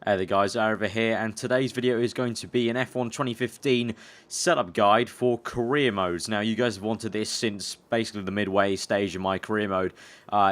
Hey there guys, aarava here, and today's video is going to be an F1 2015 setup guide for career modes. Now, you guys have wanted this since basically the midway stage of my career mode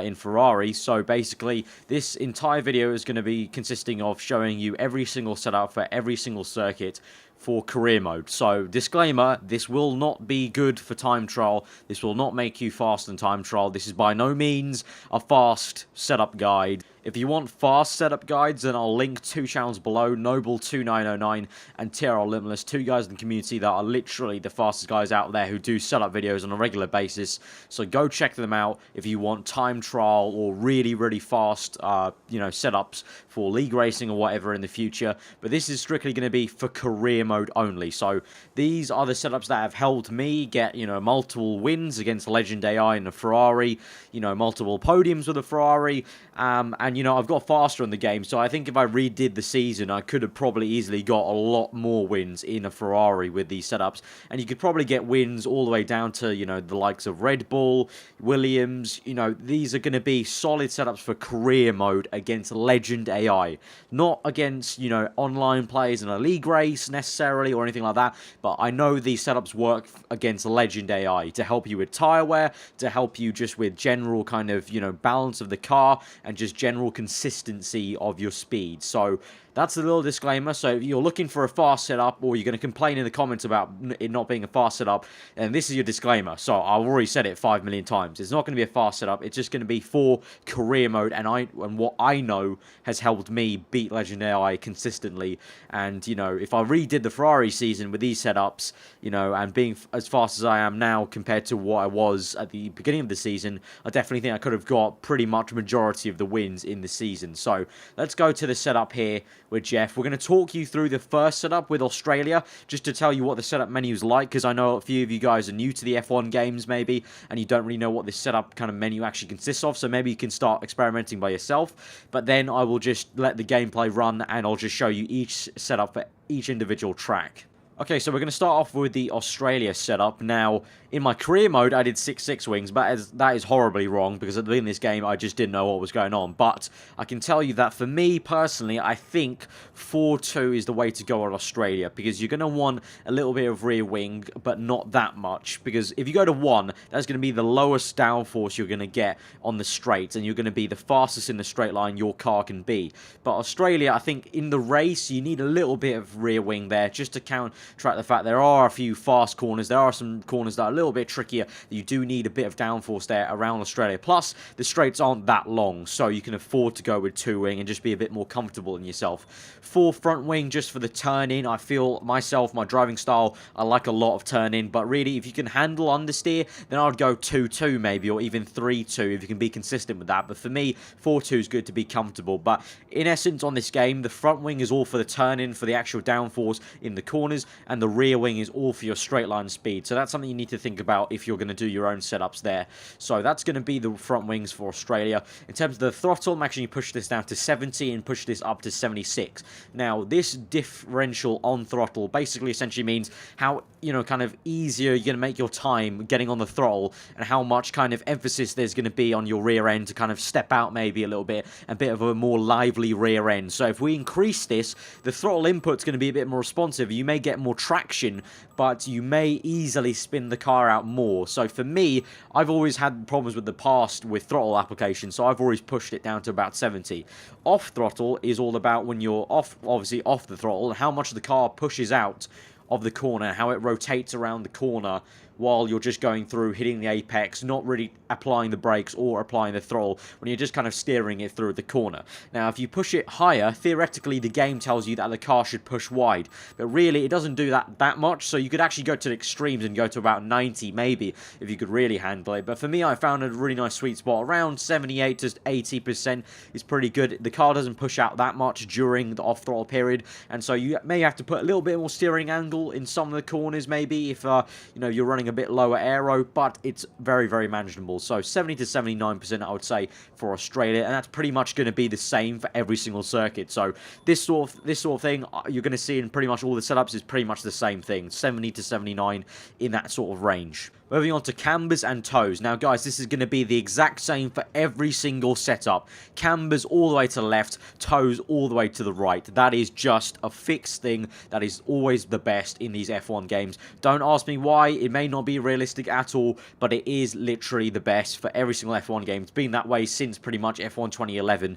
in Ferrari, so basically this entire video is going to be consisting of showing you every single setup for every single circuit for career mode. So, disclaimer, this will not be good for time trial. This will not make you fast in time trial. This is by no means a fast setup guide. If you want fast setup guides, then I'll link two channels below, Noble2909 and TRL Limitless, two guys in the community that are literally the fastest guys out there who do setup videos on a regular basis. So go check them out if you want time trial or really, really fast, setups for league racing or whatever in the future. But this is strictly going to be for career mode only. So these are the setups that have helped me get, multiple wins against Legend AI in a Ferrari, multiple podiums with a Ferrari, and I've got faster in the game, so I think if I redid the season, I could have probably easily got a lot more wins in a Ferrari with these setups, and you could probably get wins all the way down to, the likes of Red Bull, Williams. These are going to be solid setups for career mode against Legend AI, not against, online players in a league race necessarily or anything like that, but I know these setups work against Legend AI to help you with tyre wear, to help you just with general kind of, balance of the car, and just general consistency of your speed. So that's a little disclaimer. So if you're looking for a fast setup, or you're going to complain in the comments about it not being a fast setup, and this is your disclaimer. So I've already said it 5 million times. It's not going to be a fast setup. It's just going to be for career mode, and what I know has helped me beat Legend AI consistently. And if I redid the Ferrari season with these setups, and being as fast as I am now compared to what I was at the beginning of the season, I definitely think I could have got pretty much majority of the wins in the season. So let's go to the setup here with Jeff. We're going to talk you through the first setup with Australia, just to tell you what the setup menu is like, because I know a few of you guys are new to the F1 games maybe, and you don't really know what this setup kind of menu actually consists of, so maybe you can start experimenting by yourself. But then I will just let the gameplay run, and I'll just show you each setup for each individual track. Okay, so we're going to start off with the Australia setup. Now, in my career mode, I did 6 wings, but that is horribly wrong, because at the beginning of this game, I just didn't know what was going on. But I can tell you that for me, personally, I think 4-2 is the way to go at Australia, because you're going to want a little bit of rear wing, but not that much, because if you go to 1, that's going to be the lowest downforce you're going to get on the straight, and you're going to be the fastest in the straight line your car can be. But Australia, I think in the race, you need a little bit of rear wing there, just to counteract the fact there are a few fast corners. There are some corners that are a little bit trickier. You do need a bit of downforce there around Australia. Plus, the straights aren't that long, so you can afford to go with 2 wing and just be a bit more comfortable in yourself. 4 front wing just for the turn in. I feel myself, my driving style, I like a lot of turn in, but really, if you can handle understeer, then I'd go 2-2 maybe, or even 3-2 if you can be consistent with that. But for me, 4-2 is good to be comfortable. But in essence, on this game, the front wing is all for the turn in, for the actual downforce in the corners, and the rear wing is all for your straight line speed. So that's something you need to think about if you're going to do your own setups there. So that's going to be the front wings for Australia. In terms of the throttle, I'm actually push this down to 70 and push this up to 76. Now, this differential on throttle basically essentially means how, kind of easier you're going to make your time getting on the throttle, and how much kind of emphasis there's going to be on your rear end to kind of step out maybe a little bit, a bit of a more lively rear end. So if we increase this, the throttle input's going to be a bit more responsive. You may get more traction, but you may easily spin the car out more. So for me, I've always had problems with the past with throttle application, so I've always pushed it down to about 70. Off throttle is all about when you're obviously off the throttle, and how much the car pushes out of the corner, how it rotates around the corner while you're just going through, hitting the apex, not really applying the brakes or applying the throttle, when you're just kind of steering it through the corner. Now, if you push it higher, theoretically, the game tells you that the car should push wide, but really, it doesn't do that much, so you could actually go to the extremes and go to about 90, maybe, if you could really handle it. But for me, I found a really nice sweet spot. Around 78 to 80% is pretty good. The car doesn't push out that much during the off-throttle period, and so you may have to put a little bit more steering angle in some of the corners, maybe, if, you're running a bit lower aero, but it's very, very manageable. So 70 to 79%, I would say, for Australia, and that's pretty much going to be the same for every single circuit. So this sort of thing you're going to see in pretty much all the setups is pretty much the same thing, 70 to 79 in that sort of range. Moving on to cambers and toes. Now, guys, this is going to be the exact same for every single setup. Cambers all the way to the left, toes all the way to the right. That is just a fixed thing. That is always the best in these F1 games. Don't ask me why. It may not be realistic at all, but it is literally the best for every single F1 game. It's been that way since pretty much F1 2011.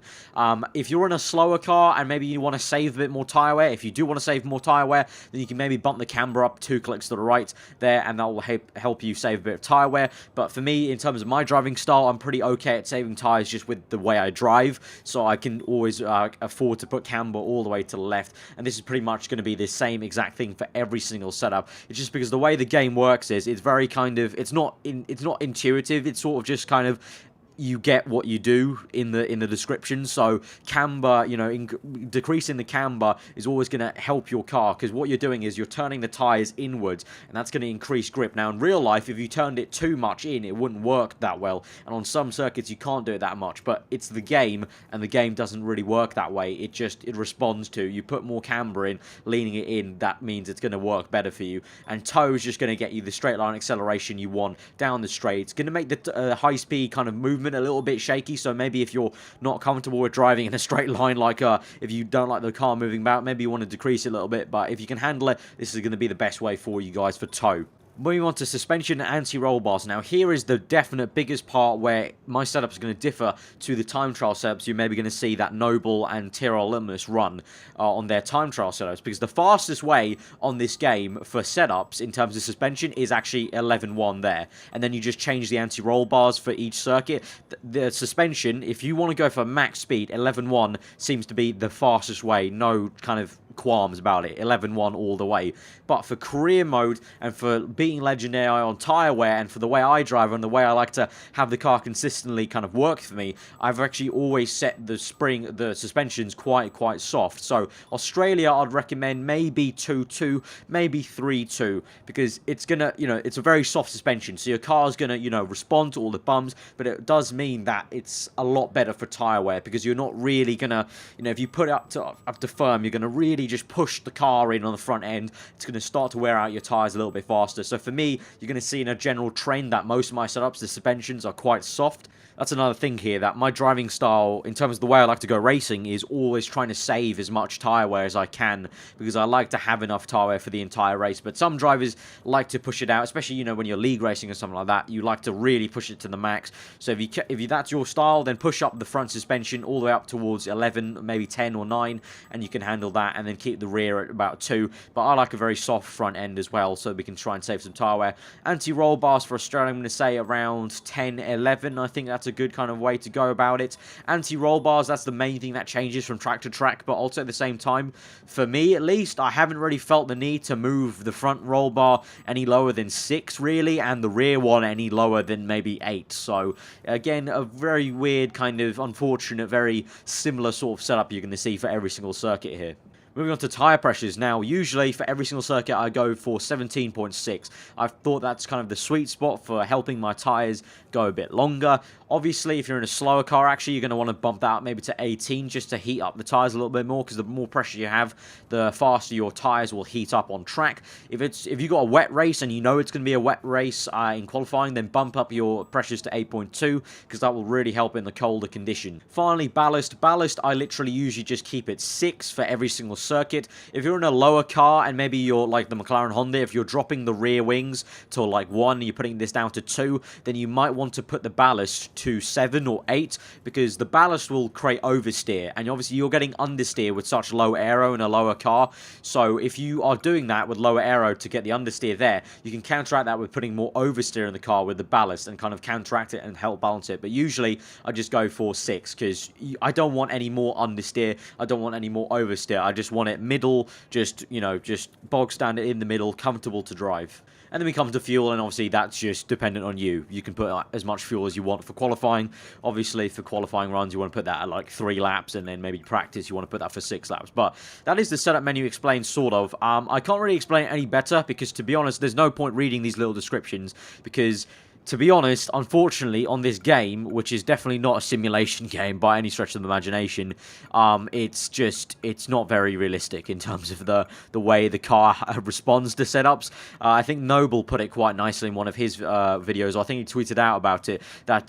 If you're in a slower car and maybe you want to save a bit more tyre wear, if you do want to save more tyre wear, then you can maybe bump the camber up 2 clicks to the right there, and that will help you save a bit of tyre wear. But for me, in terms of my driving style, I'm pretty okay at saving tyres just with the way I drive, so I can always afford to put camber all the way to the left, and this is pretty much going to be the same exact thing for every single setup. It's just because the way the game works is it's very kind of, it's not intuitive, it's sort of just kind of, you get what you do in the description. So camber, you know, decreasing the camber is always going to help your car, because what you're doing is you're turning the tires inwards, and that's going to increase grip. Now in real life, if you turned it too much in, it wouldn't work that well, and on some circuits you can't do it that much, but it's the game, and the game doesn't really work that way. It responds to, you put more camber in, leaning it in, that means it's going to work better for you. And toe is just going to get you the straight line acceleration you want down the straight. It's going to make the high speed kind of movement a little bit shaky, so maybe if you're not comfortable with driving in a straight line, like if you don't like the car moving about, maybe you want to decrease it a little bit, but if you can handle it, this is going to be the best way for you guys for toe. Moving on to suspension and anti-roll bars. Now, here is the definite biggest part where my setup is going to differ to the time trial setups. You're maybe going to see that Noble and Tyrrell Limitless run on their time trial setups, because the fastest way on this game for setups in terms of suspension is actually 11.1 there, and then you just change the anti-roll bars for each circuit. The suspension, if you want to go for max speed, 11.1 seems to be the fastest way. No kind of qualms about it, 11.1 all the way. But for career mode and for beating legendary on tyre wear, and for the way I drive and the way I like to have the car consistently kind of work for me, I've actually always set the suspensions quite soft. So Australia, I'd recommend maybe 2.2, maybe 3.2, because it's gonna, you know, it's a very soft suspension, so your car's gonna, you know, respond to all the bumps, but it does mean that it's a lot better for tyre wear, because you're not really gonna, you know, if you put it up to firm, you're gonna really just push the car in on the front end. It's going to start to wear out your tires a little bit faster. So for me, you're going to see in a general trend that most of my setups, the suspensions are quite soft. That's another thing here, that my driving style, in terms of the way I like to go racing, is always trying to save as much tyre wear as I can, because I like to have enough tyre wear for the entire race. But some drivers like to push it out, especially, you know, when you're league racing or something like that, you like to really push it to the max. So if that's your style, then push up the front suspension all the way up towards 11, maybe 10 or 9, and you can handle that, and then keep the rear at about 2. But I like a very soft front end as well, so we can try and save some tyre wear. Anti-roll bars for Australia, I'm going to say around 10, 11. I think that's a good kind of way to go about it. Anti-roll bars, that's the main thing that changes from track to track, but also at the same time, for me at least, I haven't really felt the need to move the front roll bar any lower than 6 really, and the rear one any lower than maybe 8. So again, a very weird kind of unfortunate, very similar sort of setup you're going to see for every single circuit here. Moving on to tyre pressures. Now, usually for every single circuit, I go for 17.6. I've thought that's kind of the sweet spot for helping my tyres go a bit longer. Obviously, if you're in a slower car, actually, you're going to want to bump that up maybe to 18 just to heat up the tyres a little bit more, because the more pressure you have, the faster your tyres will heat up on track. If you've got a wet race and you know it's going to be a wet race in qualifying, then bump up your pressures to 8.2, because that will really help in the colder condition. Finally, ballast. Ballast, I literally usually just keep it 6 for every single circuit. If you're in a lower car and maybe you're like the McLaren Honda, if you're dropping the rear wings to like 1, you're putting this down to 2, then you might want to put the ballast to 7 or 8, because the ballast will create oversteer, and obviously you're getting understeer with such low aero in a lower car. So if you are doing that with lower aero to get the understeer there, you can counteract that with putting more oversteer in the car with the ballast and kind of counteract it and help balance it. But usually I just go for 6, because I don't want any more understeer, I don't want any more oversteer, I just want it middle, just, you know, just bog standard in the middle, comfortable to drive. And then we come to fuel, and obviously that's just dependent on you. You can put as much fuel as you want for qualifying. Obviously, for qualifying runs, you want to put that at like 3 laps, and then maybe practice, you want to put that for 6 laps. But that is the setup menu explained, sort of. I can't really explain it any better, because to be honest, there's no point reading these little descriptions, because to be honest, unfortunately, on this game, which is definitely not a simulation game by any stretch of the imagination, it's not very realistic in terms of the way the car responds to setups. I think Noble put it quite nicely in one of his videos. I think he tweeted out about it, that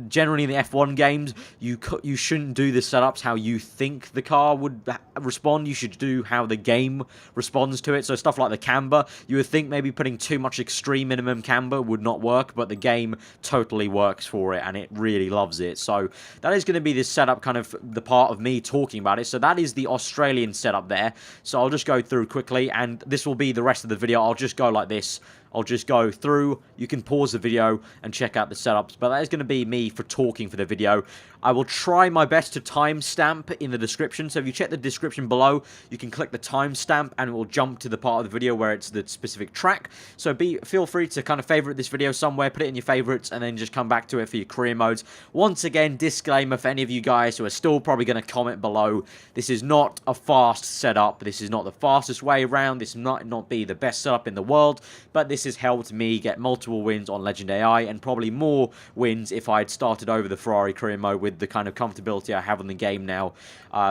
generally in the F1 games, you shouldn't do the setups how you think the car would respond. You should do how the game responds to it. So stuff like the camber, you would think maybe putting too much extreme minimum camber would not work, but the game totally works for it, and it really loves it. So that is going to be this setup, kind of the part of me talking about it. So that is the Australian setup there. So I'll just go through quickly, and this will be the rest of the video. I'll just go like this. I'll just go through. You can pause the video and check out the setups, but that is going to be me for talking for the video. I will try my best to timestamp in the description, so if you check the description below, you can click the timestamp and it will jump to the part of the video where it's the specific track. So feel free to kind of favorite this video somewhere, put it in your favorites, and then just come back to it for your career modes. Once again, disclaimer for any of you guys who are still probably going to comment below, this is not a fast setup. This is not the fastest way around. This might not be the best setup in the world, but this has helped me get multiple wins on Legend AI, and probably more wins if I had started over the Ferrari career mode with the kind of comfortability I have on the game now.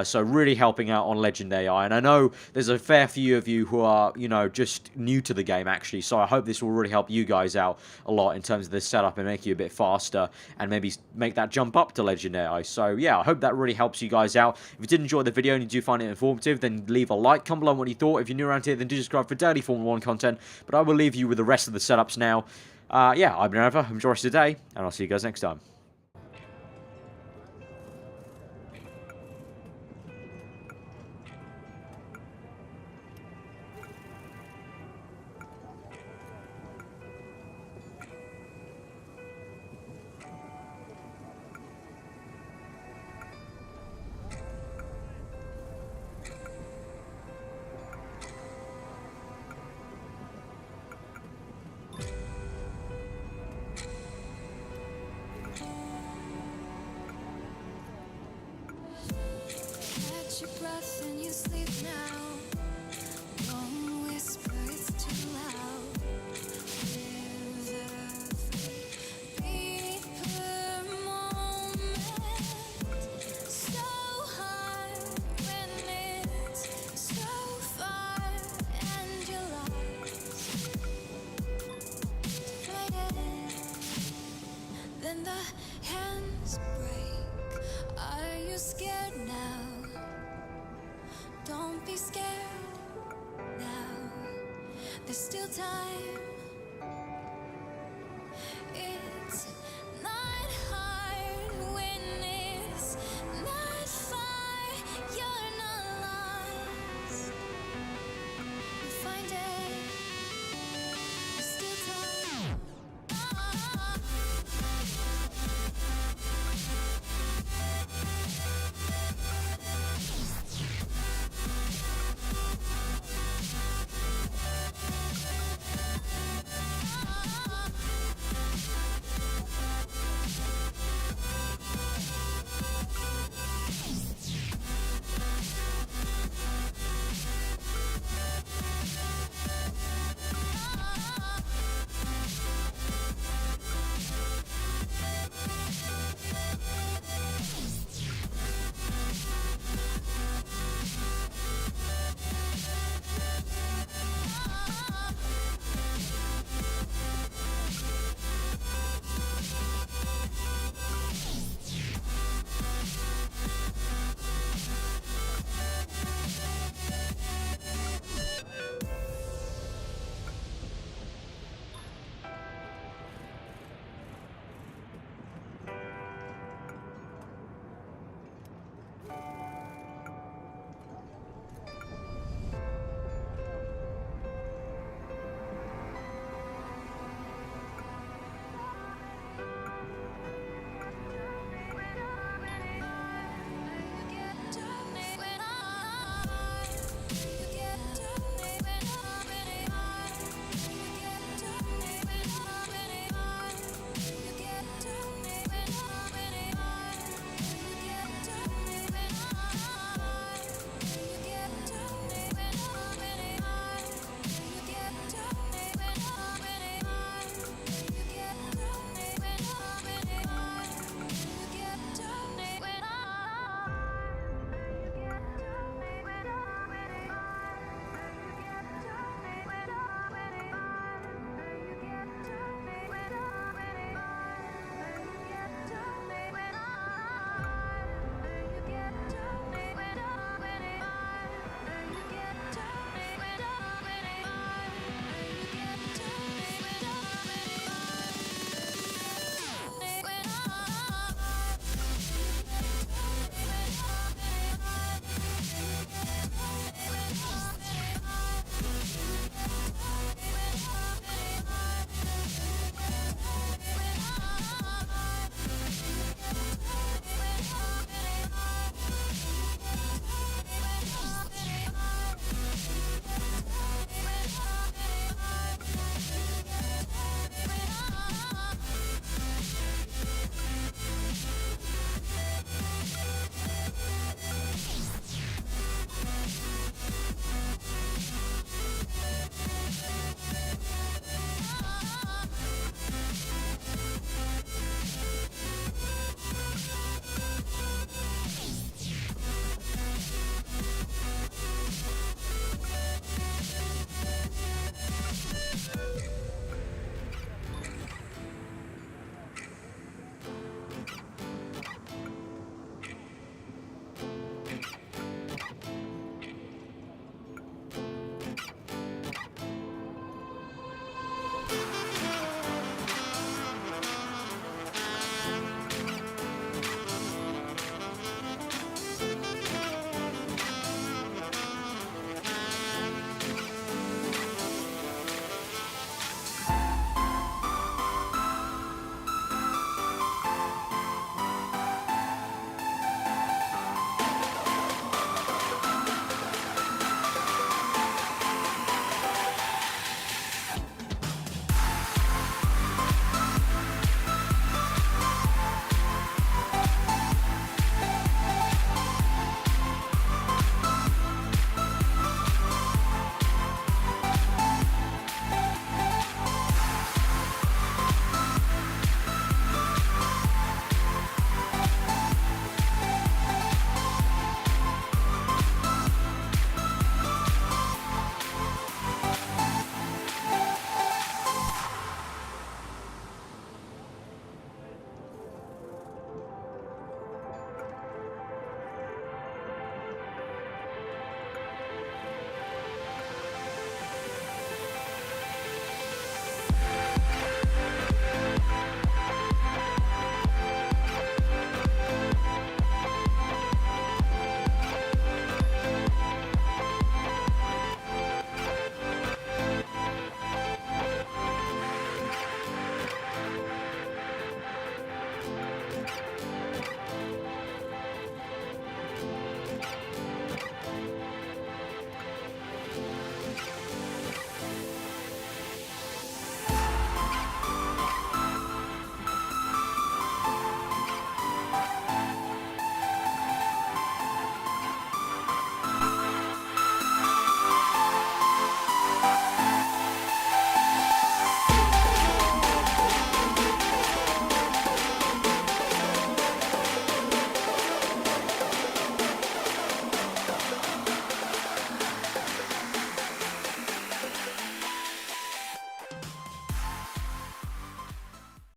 So really helping out on Legend AI, and I know there's a fair few of you who are, you know, just new to the game actually, so I hope this will really help you guys out a lot in terms of this setup and make you a bit faster and maybe make that jump up to Legend AI. So yeah, I hope that really helps you guys out. If you did enjoy the video and you do find it informative, then leave a like, comment below what you thought. If you're new around here, then do subscribe for daily Formula 1 content, but I will leave you with the rest of the setups now. Yeah, I've been Aarava, enjoy the rest of the day, and I'll see you guys next time. Your breath and you sleep now. Don't whisper, it's too loud. Live a beat per moment. So hard when it's so far and you're lost. Fight it, then the hands break. Are you scared now? Don't be scared now, there's still time.